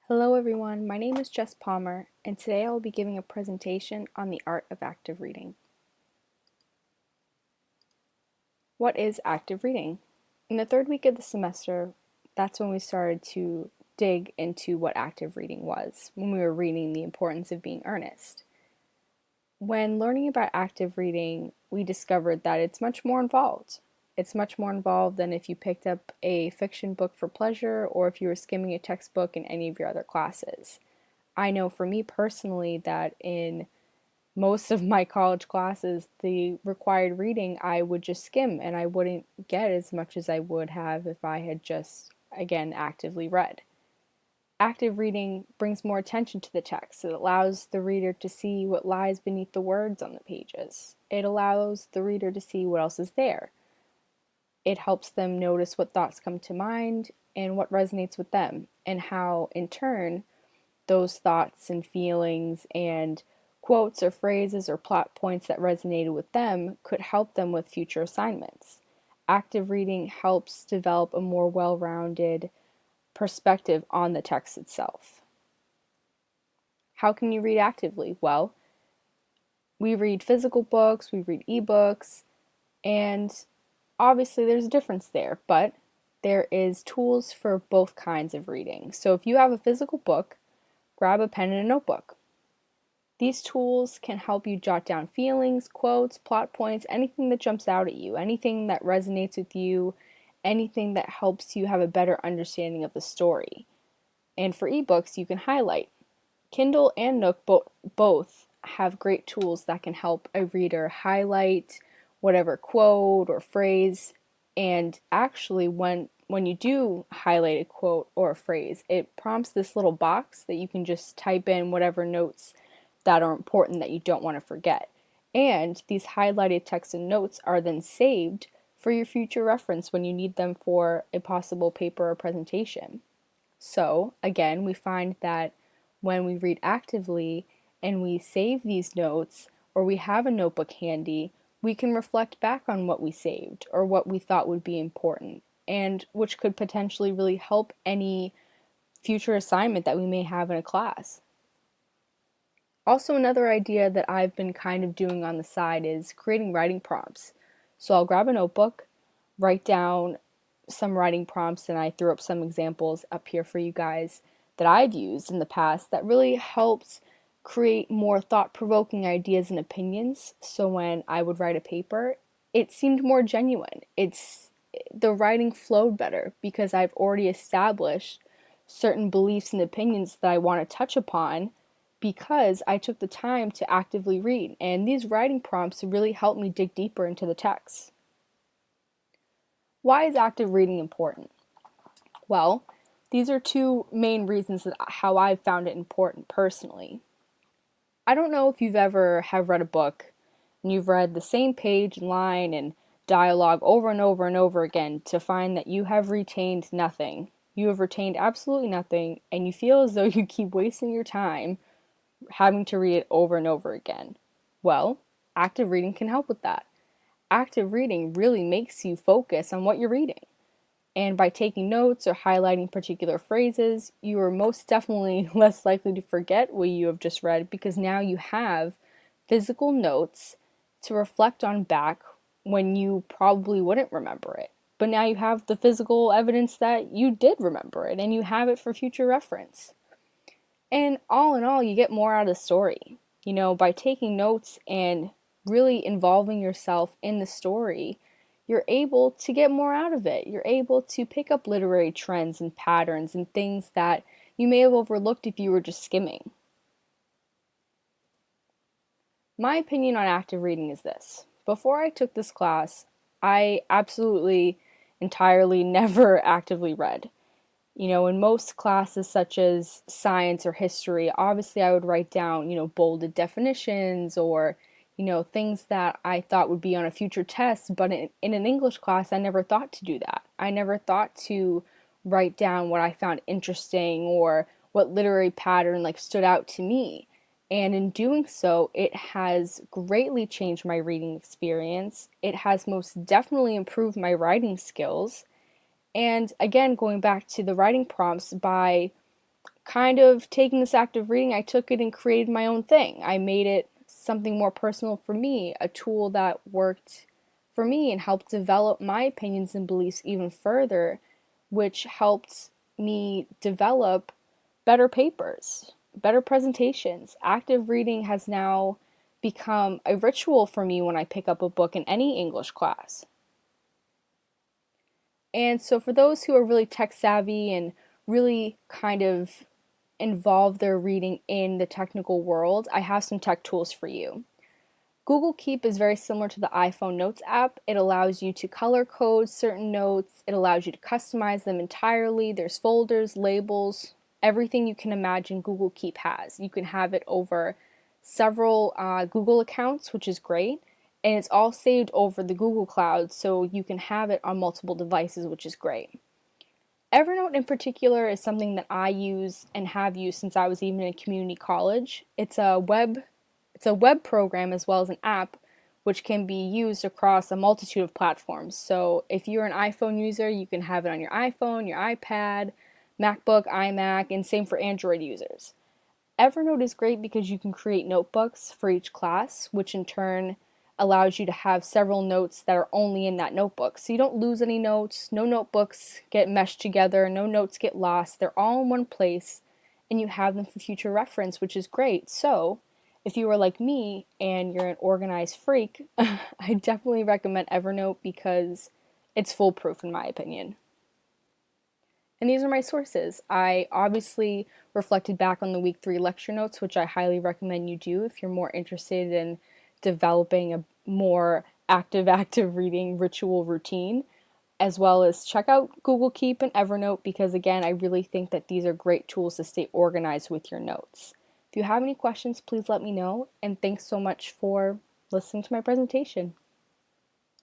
Hello everyone, my name is Jess Palmer, and today I will be giving a presentation on the art of active reading. What is active reading? In the third week of the semester, that's when we started to dig into what active reading was, when we were reading The Importance of Being Earnest. When learning about active reading, we discovered that it's much more involved. It's much more involved than if you picked up a fiction book for pleasure or if you were skimming a textbook in any of your other classes. I know for me personally that in most of my college classes, the required reading I would just skim and I wouldn't get as much as I would have if I had just, again, actively read. Active reading brings more attention to the text. It allows the reader to see what lies beneath the words on the pages. It allows the reader to see what else is there. It helps them notice what thoughts come to mind and what resonates with them, and how, in turn, those thoughts and feelings and quotes or phrases or plot points that resonated with them could help them with future assignments. Active reading helps develop a more well-rounded perspective on the text itself. How can you read actively? Well, we read physical books, we read ebooks, and obviously there's a difference there, but there is tools for both kinds of reading. So if you have a physical book, grab a pen and a notebook. These tools can help you jot down feelings, quotes, plot points, anything that jumps out at you, anything that resonates with you, anything that helps you have a better understanding of the story. And for ebooks, you can highlight. Kindle and Nook both have great tools that can help a reader highlight whatever quote or phrase. And actually, when you do highlight a quote or a phrase, it prompts this little box that you can just type in whatever notes that are important that you don't want to forget. And these highlighted text and notes are then saved for your future reference when you need them for a possible paper or presentation. So, again, we find that when we read actively and we save these notes or we have a notebook handy, we can reflect back on what we saved or what we thought would be important, and which could potentially really help any future assignment that we may have in a class. Also, another idea that I've been kind of doing on the side is creating writing prompts. So I'll grab a notebook, write down some writing prompts, and I threw up some examples up here for you guys that I've used in the past that really helped create more thought-provoking ideas and opinions. So when I would write a paper, it seemed more genuine. The writing flowed better because I've already established certain beliefs and opinions that I want to touch upon because I took the time to actively read, and these writing prompts really helped me dig deeper into the text. Why is active reading important? Well, these are two main reasons that how I've found it important personally. I don't know if you've ever have read a book and you've read the same page, line, and dialogue over and over and over again to find that you have retained nothing. You have retained absolutely nothing, and you feel as though you keep wasting your time having to read it over and over again. Well, active reading can help with that. Active reading really makes you focus on what you're reading. And by taking notes or highlighting particular phrases, you are most definitely less likely to forget what you have just read because now you have physical notes to reflect on back when you probably wouldn't remember it. But now you have the physical evidence that you did remember it and you have it for future reference. And all in all, you get more out of the story. By taking notes and really involving yourself in the story, you're able to get more out of it. You're able to pick up literary trends and patterns and things that you may have overlooked if you were just skimming. My opinion on active reading is this. Before I took this class, I absolutely, entirely never actively read. In most classes such as science or history, obviously I would write down, bolded definitions or, things that I thought would be on a future test. But in an English class, I never thought to do that. I never thought to write down what I found interesting or what literary pattern stood out to me. And in doing so, it has greatly changed my reading experience. It has most definitely improved my writing skills. And again, going back to the writing prompts, by kind of taking this active reading, I took it and created my own thing. I made it something more personal for me, a tool that worked for me and helped develop my opinions and beliefs even further, which helped me develop better papers, better presentations. Active reading has now become a ritual for me when I pick up a book in any English class. And so, for those who are really tech savvy and really kind of involve their reading in the technical world, I have some tech tools for you. Google Keep is very similar to the iPhone Notes app. It allows you to color code certain notes, it allows you to customize them entirely. There's folders, labels, everything you can imagine Google Keep has. You can have it over several Google accounts, which is great. And it's all saved over the Google Cloud, so you can have it on multiple devices, which is great. Evernote in particular is something that I use and have used since I was even in community college. It's a web program as well as an app which can be used across a multitude of platforms. So if you're an iPhone user, you can have it on your iPhone, your iPad, MacBook, iMac, and same for Android users. Evernote is great because you can create notebooks for each class, which in turn allows you to have several notes that are only in that notebook. So you don't lose any notes, no notebooks get meshed together, no notes get lost. They're all in one place and you have them for future reference, which is great. So if you are like me and you're an organized freak, I definitely recommend Evernote because it's foolproof in my opinion. And these are my sources. I obviously reflected back on the week 3 lecture notes, which I highly recommend you do if you're more interested in developing a more active reading ritual routine, as well as check out Google Keep and Evernote because, again, I really think that these are great tools to stay organized with your notes. If you have any questions, please let me know. And thanks so much for listening to my presentation.